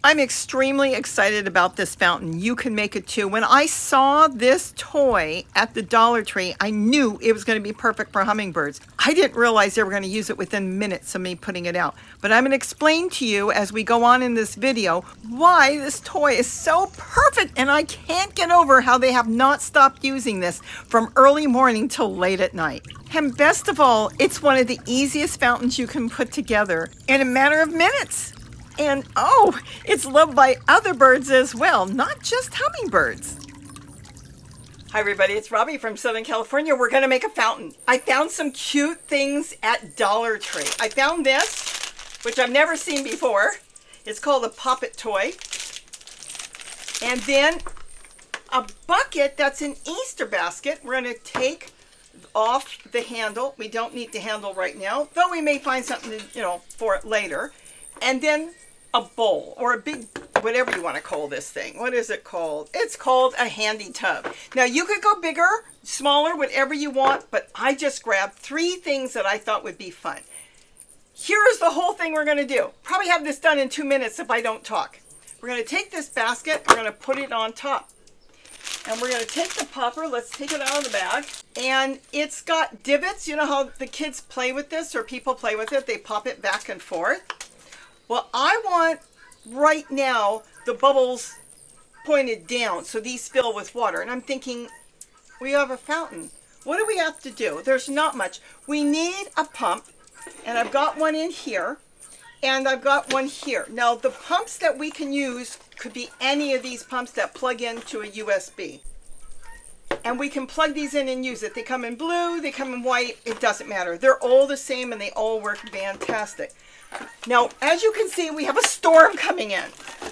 I'm extremely excited about this fountain. You can make it too. When I saw this toy at the Dollar Tree, I knew it was going to be perfect for hummingbirds. I didn't realize they were going to use it within minutes of me putting it out. But I'm going to explain to you as we go on in this video why this toy is so perfect, and I can't get over how they have not stopped using this from early morning till late at night. And best of all, it's one of the easiest fountains you can put together in a matter of minutes. And oh, it's loved by other birds as well, not just hummingbirds. Hi everybody, it's Robbie from Southern California. We're gonna make a fountain. I found some cute things at Dollar Tree. I found this, which I've never seen before. It's called a Poppet toy. And then a bucket that's an Easter basket. We're gonna take off the handle. We don't need the handle right now, though we may find something, for it later. And then a bowl, or a big, whatever you want to call this thing. What is it called? It's called a handy tub. Now you could go bigger, smaller, whatever you want, but I just grabbed 3 things that I thought would be fun. Here's the whole thing we're going to do. Probably have this done in 2 minutes if I don't talk. We're going to take this basket, we're going to put it on top. And we're going to take the popper, let's take it out of the bag. And it's got divots. You know how the kids play with this, or people play with it? They pop it back and forth. Well, I want right now the bubbles pointed down so these fill with water. And I'm thinking, we have a fountain. What do we have to do? There's not much. We need a pump, and I've got one in here, and I've got one here. Now, the pumps that we can use could be any of these pumps that plug into a USB. And we can plug these in and use it. They come in blue, they come in white, it doesn't matter. They're all the same and they all work fantastic. Now, as you can see, we have a storm coming in.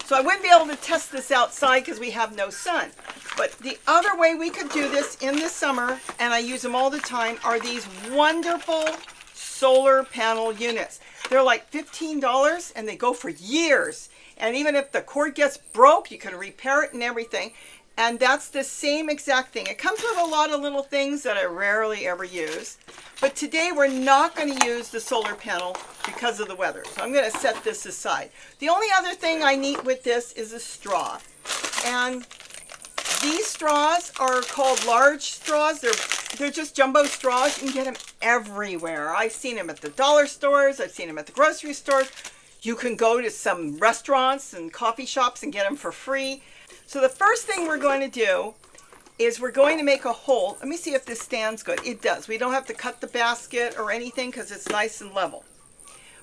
So I wouldn't be able to test this outside because we have no sun. But the other way we could do this in the summer, and I use them all the time, are these wonderful solar panel units. They're like $15 and they go for years. And even if the cord gets broke, you can repair it and everything. And that's the same exact thing. It comes with a lot of little things that I rarely ever use. But today we're not going to use the solar panel because of the weather. So I'm going to set this aside. The only other thing I need with this is a straw. And these straws are called large straws. They're just jumbo straws. You can get them everywhere. I've seen them at the dollar stores. I've seen them at the grocery stores. You can go to some restaurants and coffee shops and get them for free. So the first thing we're going to do is we're going to make a hole. Let me see if this stands good. It does. We don't have to cut the basket or anything because it's nice and level.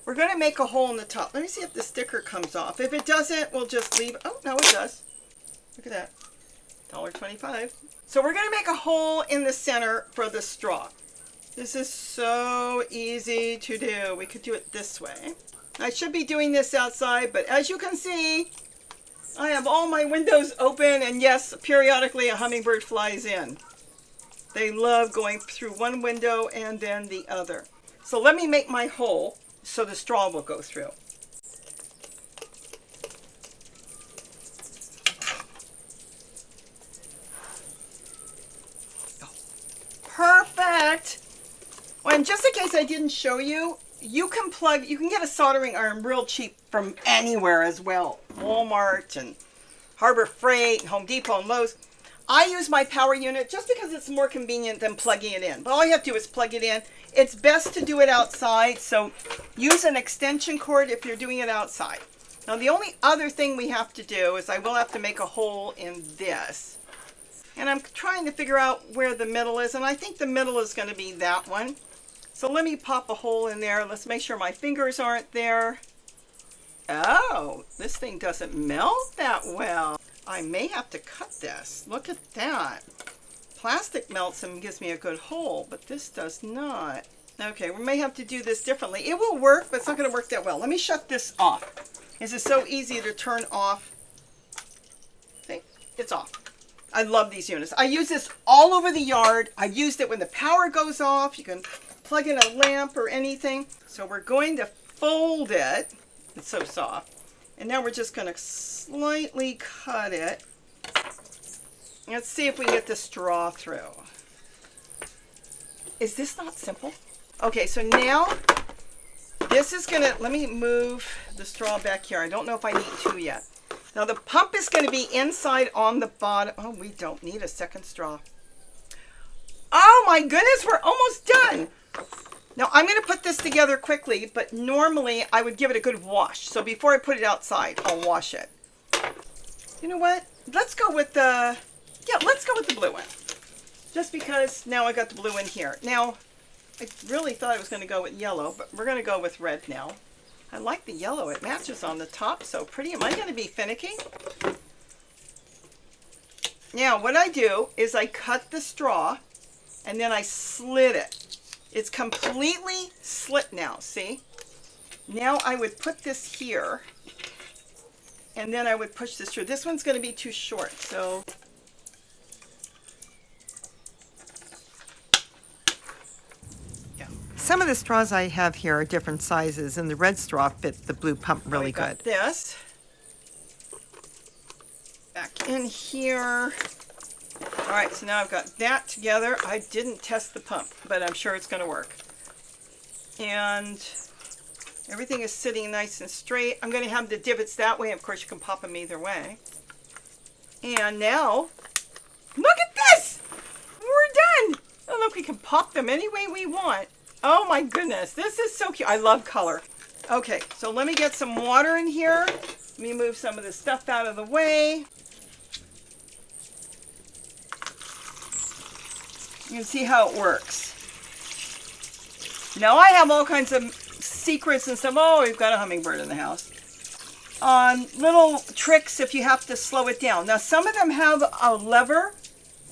We're going to make a hole in the top. Let me see if the sticker comes off. If it doesn't, we'll just leave it. Oh, no, it does. Look at that. $1.25. So we're going to make a hole in the center for the straw. This is so easy to do. We could do it this way. I should be doing this outside, but as you can see, I have all my windows open, and yes, periodically a hummingbird flies in. They love going through one window and then the other. So let me make my hole so the straw will go through. Perfect! Well, and just in case I didn't show you, you can get a soldering iron real cheap from anywhere as well. Walmart and Harbor Freight, and Home Depot and Lowe's. I use my power unit just because it's more convenient than plugging it in. But all you have to do is plug it in. It's best to do it outside, so use an extension cord if you're doing it outside. Now the only other thing we have to do is I will have to make a hole in this. And I'm trying to figure out where the middle is, and I think the middle is going to be that one. So let me pop a hole in there. Let's make sure my fingers aren't there. Oh, this thing doesn't melt that well. I may have to cut this. Look at that. Plastic melts and gives me a good hole, but this does not. Okay, we may have to do this differently. It will work, but it's not going to work that well. Let me shut this off. This is so easy to turn off. See? It's off. I love these units. I use this all over the yard. I've used it when the power goes off. You can plug in a lamp or anything. So we're going to fold it. It's so soft. And now we're just going to slightly cut it. Let's see if we can get the straw through. Is this not simple? Okay, so now this is going to, let me move the straw back here. I don't know if I need 2 yet. Now the pump is going to be inside on the bottom. Oh, we don't need a second straw. Oh my goodness, we're almost done. Now I'm going to put this together quickly, but normally I would give it a good wash. So before I put it outside, I'll wash it. You know what? Let's go with the, let's go with the blue one. Just because now I got the blue in here. Now, I really thought I was going to go with yellow, but we're going to go with red now. I like the yellow. It matches on the top so pretty. Am I going to be finicky? Now, what I do is I cut the straw and then I slit it. It's completely slit now, see? Now I would put this here and then I would push this through. This one's going to be too short, so... Some of the straws I have here are different sizes, and the red straw fits the blue pump really good. This back in here. All right, so now I've got that together. I didn't test the pump, but I'm sure it's going to work. And everything is sitting nice and straight. I'm going to have the divots that way. Of course, you can pop them either way. And now, look at this! We're done! Oh, look, we can pop them any way we want. Oh my goodness, this is so cute. I love color. Okay, so let me get some water in here. Let me move some of the stuff out of the way. You can see how it works. Now I have all kinds of secrets and stuff. Oh, we've got a hummingbird in the house. Little tricks if you have to slow it down. Now some of them have a lever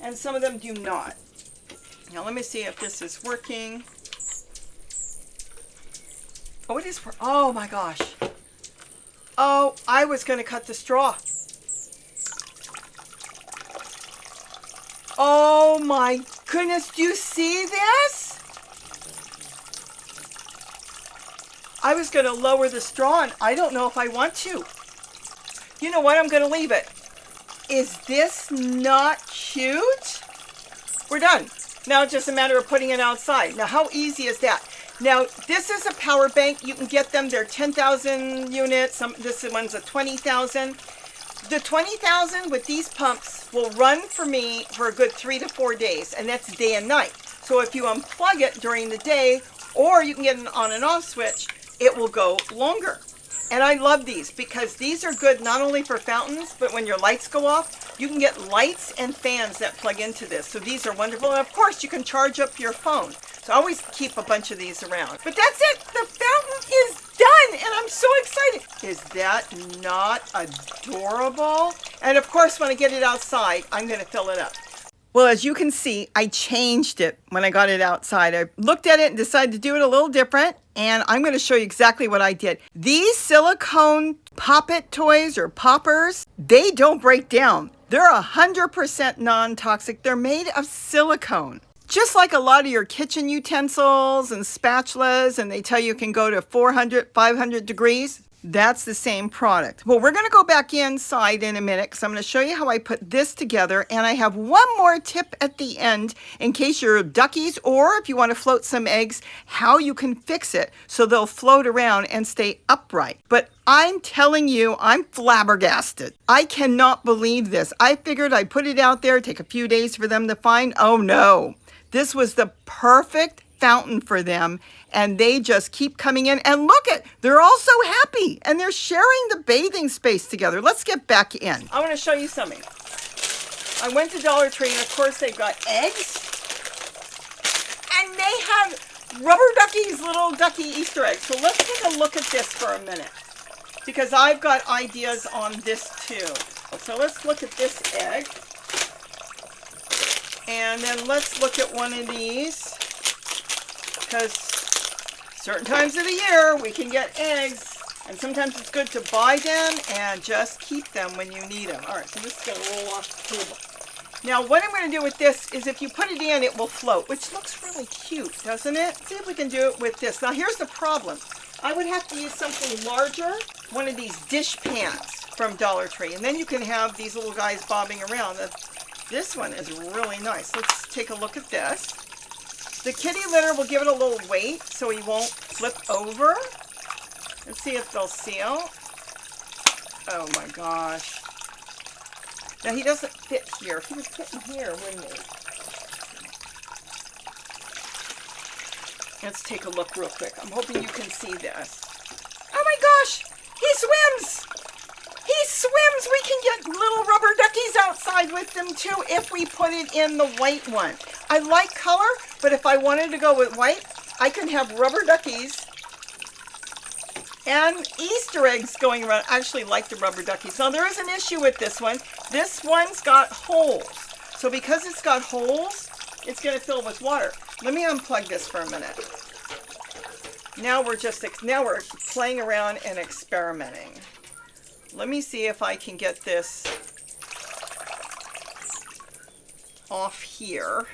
and some of them do not. Now let me see if this is working. Oh, it is. Oh my gosh. Oh, I was going to cut the straw. Oh my goodness. Do you see this? I was going to lower the straw and I don't know if I want to. You know what? I'm going to leave it. Is this not cute? We're done. Now it's just a matter of putting it outside. Now how easy is that? Now, this is a power bank. You can get them. They're 10,000 units. This one's a 20,000. The 20,000 with these pumps will run for me for a good 3 to 4 days, and that's day and night. So if you unplug it during the day, or you can get an on and off switch, it will go longer. And I love these because these are good not only for fountains, but when your lights go off, you can get lights and fans that plug into this. So these are wonderful. And of course, you can charge up your phone. So I always keep a bunch of these around. But that's it. The fountain is done, and I'm so excited. Is that not adorable? And of course, when I get it outside, I'm going to fill it up. Well, as you can see, I changed it when I got it outside. I looked at it and decided to do it a little different, and I'm going to show you exactly what I did. These silicone pop-it toys or poppers, they don't break down. They're 100% non-toxic. They're made of silicone. Just like a lot of your kitchen utensils and spatulas, and they tell you can go to 400, 500 degrees. That's the same product. Well, we're going to go back inside in a minute because I'm going to show you how I put this together. And I have one more tip at the end in case you're duckies or if you want to float some eggs, how you can fix it so they'll float around and stay upright. But I'm telling you, I'm flabbergasted. I cannot believe this. I figured I'd put it out there, take a few days for them to find. Oh no, this was the perfect fountain for them, and they just keep coming in. And look at, they're all so happy, and they're sharing the bathing space together. Let's get back in. I want to show you something. I went to Dollar Tree, and of course they've got eggs, and they have rubber duckies, little ducky Easter eggs. So let's take a look at this for a minute, because I've got ideas on this too. So let's look at this egg, and then let's look at one of these. Because certain times of the year we can get eggs, and sometimes it's good to buy them and just keep them when you need them. All right, so this is going to roll off the table. Now what I'm going to do with this is if you put it in, it will float, which looks really cute, doesn't it? See if we can do it with this. Now here's the problem. I would have to use something larger, one of these dish pans from Dollar Tree, and then you can have these little guys bobbing around. This one is really nice. Let's take a look at this. The kitty litter will give it a little weight so he won't flip over. Let's see if they'll seal. Oh my gosh. Now he doesn't fit here. He would fit in here, wouldn't he? Let's take a look real quick. I'm hoping you can see this. Oh my gosh! He swims! He swims! We can get little rubber duckies outside with them too if we put it in the white one. I like color, but if I wanted to go with white, I could have rubber duckies and Easter eggs going around. I actually like the rubber duckies. Now there is an issue with this one. This one's got holes. So because it's got holes, it's going to fill with water. Let me unplug this for a minute. Now we're playing around and experimenting. Let me see if I can get this off here.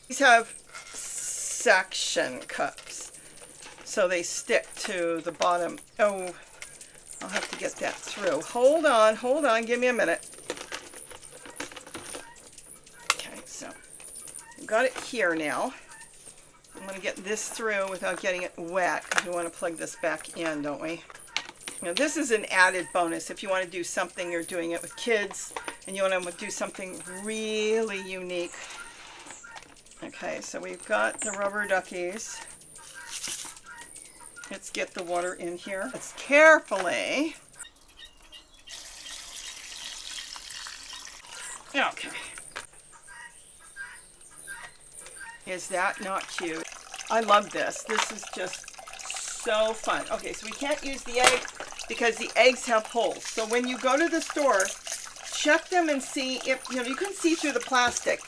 These have suction cups, so they stick to the bottom. Oh, I'll have to get that through. Hold on, give me a minute. Okay, so I've got it here now. I'm going to get this through without getting it wet, because we want to plug this back in, don't we? Now this is an added bonus if you want to do something, you're doing it with kids, and you want to do something really unique. Okay, so we've got the rubber duckies. Let's get the water in here. Let's carefully. Okay. Is that not cute? I love this. This is just so fun. Okay, so we can't use the egg because the eggs have holes. So when you go to the store, check them and see if, you can see through the plastic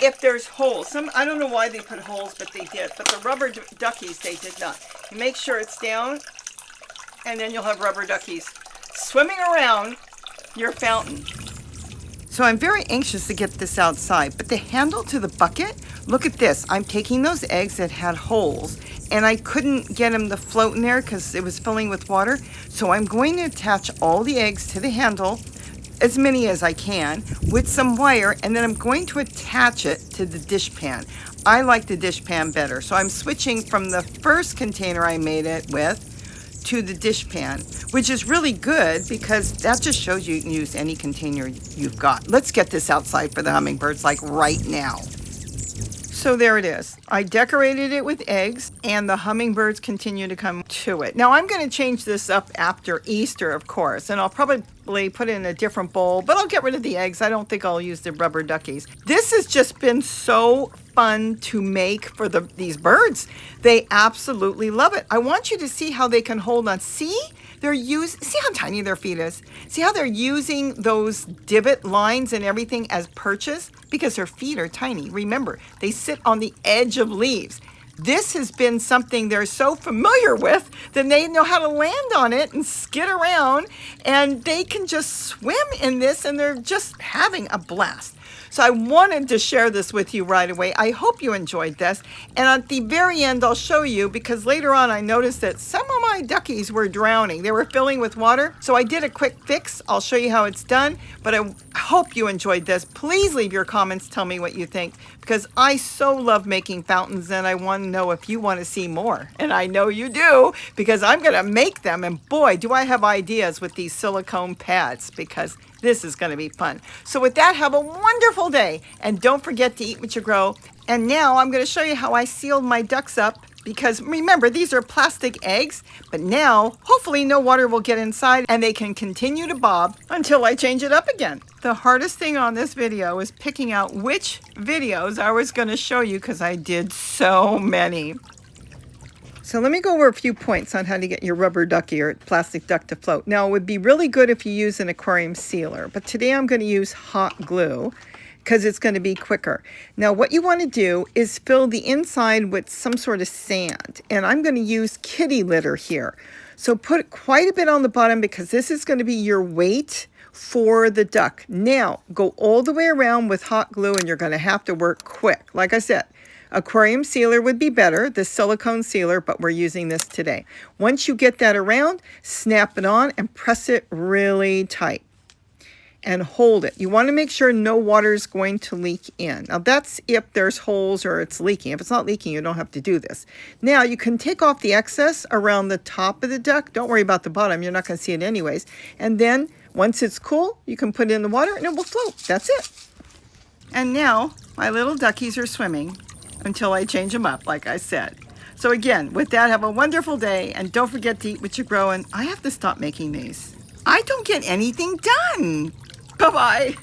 if there's holes. I don't know why they put holes, but they did. But the rubber duckies, they did not. You make sure it's down, and then you'll have rubber duckies swimming around your fountain. So I'm very anxious to get this outside, but the handle to the bucket, look at this. I'm taking those eggs that had holes, and I couldn't get them to float in there because it was filling with water. So I'm going to attach all the eggs to the handle, as many as I can, with some wire, and then I'm going to attach it to the dish pan. I like the dish pan better, so I'm switching from the first container I made it with to the dish pan, which is really good because that just shows you can use any container you've got. Let's get this outside for the hummingbirds, like right now. So there it is. I decorated it with eggs, and the hummingbirds continue to come to it. Now I'm going to change this up after Easter, of course, and I'll probably put it in a different bowl, but I'll get rid of the eggs. I don't think I'll use the rubber duckies. This has just been so fun to make for these birds. They absolutely love it. I want you to see how they can hold on. See how tiny their feet is. See how they're using those divot lines and everything as perches? Because their feet are tiny. Remember, they sit on the edge of leaves. This has been something they're so familiar with that they know how to land on it and skid around, and they can just swim in this, and they're just having a blast. So I wanted to share this with you right away. I hope you enjoyed this. And at the very end, I'll show you, because later on I noticed that some of my duckies were drowning. They were filling with water. So I did a quick fix. I'll show you how it's done. But I hope you enjoyed this. Please leave your comments. Tell me what you think, because I so love making fountains, and I want to know if you want to see more. And I know you do, because I'm going to make them. And boy, do I have ideas with these silicone pads, because this is going to be fun. So with that, have a wonderful day, and don't forget to eat what you grow. And now I'm going to show you how I sealed my ducks up, because remember, these are plastic eggs, but now hopefully no water will get inside and they can continue to bob until I change it up again. The hardest thing on this video is picking out which videos I was going to show you, because I did so many. So let me go over a few points on how to get your rubber ducky or plastic duck to float. Now, it would be really good if you use an aquarium sealer, but today I'm going to use hot glue because it's going to be quicker. Now, what you want to do is fill the inside with some sort of sand, and I'm going to use kitty litter here. So put quite a bit on the bottom, because this is going to be your weight for the duck. Now, go all the way around with hot glue, and you're going to have to work quick. Like I said, aquarium sealer would be better, the silicone sealer, but we're using this today. Once you get that around, snap it on and press it really tight and hold it. You want to make sure no water is going to leak in. Now that's if there's holes or it's leaking. If it's not leaking, you don't have to do this. Now you can take off the excess around the top of the duck. Don't worry about the bottom. You're not going to see it anyways. And then Once it's cool, you can put it in the water and it will float. That's it. And now my little duckies are swimming until I change them up, like I said. So again, with that, have a wonderful day, and don't forget to eat what you're growing. I have to stop making these. I don't get anything done. Bye-bye.